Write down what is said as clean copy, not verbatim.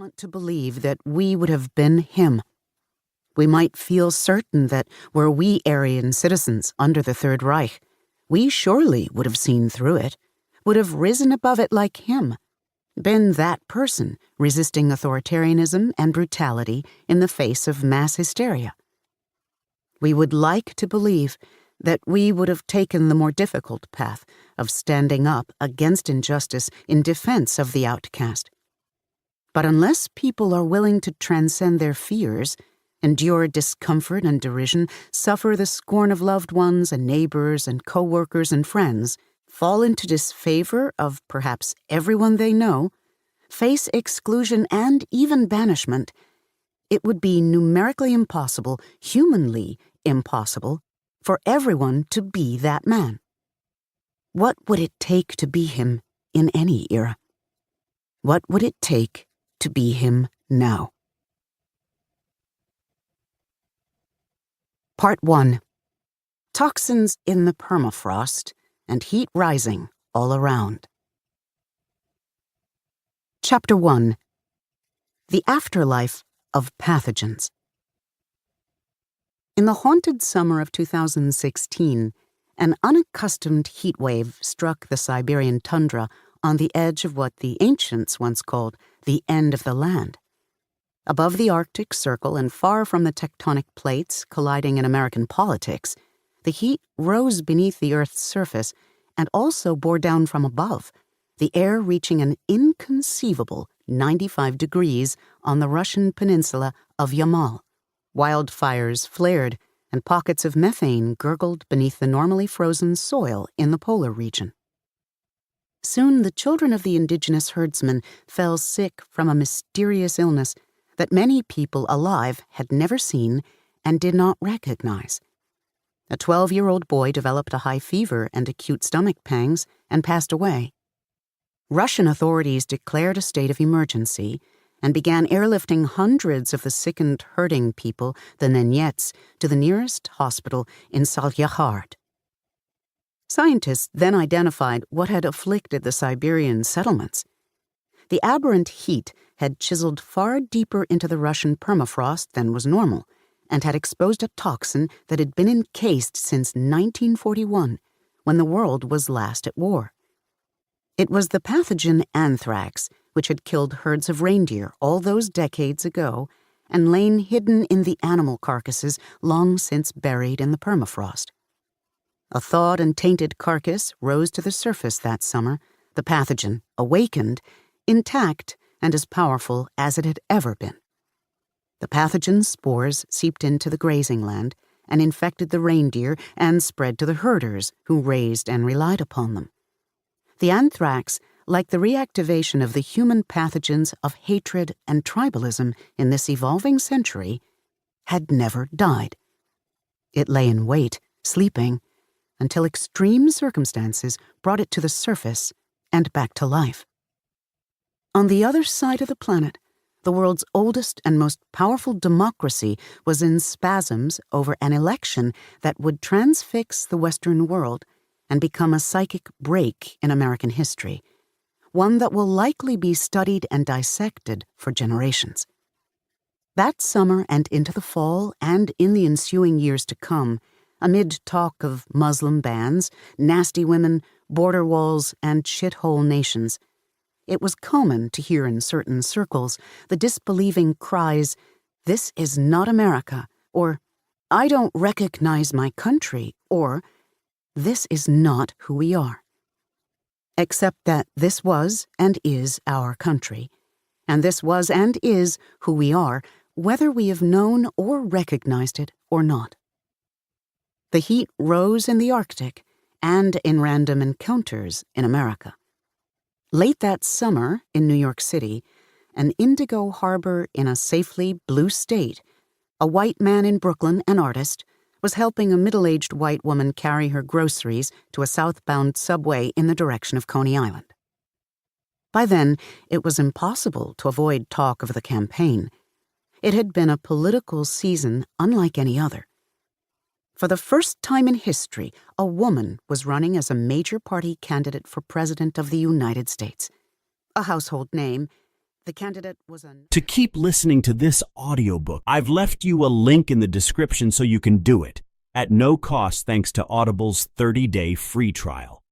want to believe that we would have been him. We might feel certain that were we Aryan citizens under the Third Reich, we surely would have seen through it, would have risen above it like him, been that person resisting authoritarianism and brutality in the face of mass hysteria. We would like to believe that we would have taken the more difficult path of standing up against injustice in defense of the outcast. But unless people are willing to transcend their fears, endure discomfort and derision, suffer the scorn of loved ones and neighbors and co-workers and friends, fall into disfavor of perhaps everyone they know, face exclusion and even banishment, it would be numerically impossible, humanly impossible, for everyone to be that man. What would it take to be him in any era? What would it take to be him now? Part 1. Toxins in the permafrost and heat rising all around. Chapter 1. The Afterlife of Pathogens. In the haunted summer of 2016, an unaccustomed heat wave struck the Siberian tundra on the edge of what the ancients once called the end of the land. Above the Arctic Circle and far from the tectonic plates colliding in American politics, the heat rose beneath the Earth's surface and also bore down from above, the air reaching an inconceivable 95 degrees on the Russian peninsula of Yamal. Wildfires flared, and pockets of methane gurgled beneath the normally frozen soil in the polar region. Soon the children of the indigenous herdsmen fell sick from a mysterious illness that many people alive had never seen and did not recognize. A 12-year-old boy developed a high fever and acute stomach pangs and passed away. Russian authorities declared a state of emergency and began airlifting hundreds of the sickened herding people, the Nenets, to the nearest hospital in Salyahard. Scientists then identified what had afflicted the Siberian settlements. The aberrant heat had chiseled far deeper into the Russian permafrost than was normal, and had exposed a toxin that had been encased since 1941, when the world was last at war. It was the pathogen anthrax, which had killed herds of reindeer all those decades ago and lain hidden in the animal carcasses long since buried in the permafrost. A thawed and tainted carcass rose to the surface that summer, the pathogen, awakened, intact and as powerful as it had ever been. The pathogen's spores seeped into the grazing land and infected the reindeer and spread to the herders who raised and relied upon them. The anthrax, like the reactivation of the human pathogens of hatred and tribalism in this evolving century, had never died. It lay in wait, sleeping, until extreme circumstances brought it to the surface and back to life. On the other side of the planet, the world's oldest and most powerful democracy was in spasms over an election that would transfix the Western world and become a psychic break in American history, one that will likely be studied and dissected for generations. That summer and into the fall and in the ensuing years to come, amid talk of Muslim bans, nasty women, border walls, and shithole nations, it was common to hear in certain circles the disbelieving cries, "This is not America," or "I don't recognize my country," or "This is not who we are." Except that this was and is our country, and this was and is who we are, whether we have known or recognized it or not. The heat rose in the Arctic and in random encounters in America. Late that summer in New York City, an indigo harbor in a safely blue state, a white man in Brooklyn, an artist, was helping a middle-aged white woman carry her groceries to a southbound subway in the direction of Coney Island. By then, it was impossible to avoid talk of the campaign. It had been a political season unlike any other. For the first time in history, a woman was running as a major party candidate for President of the United States. A household name, The candidate was a... To keep listening to this audiobook, I've left you a link in the description so you can do it, at no cost thanks to Audible's 30-day free trial.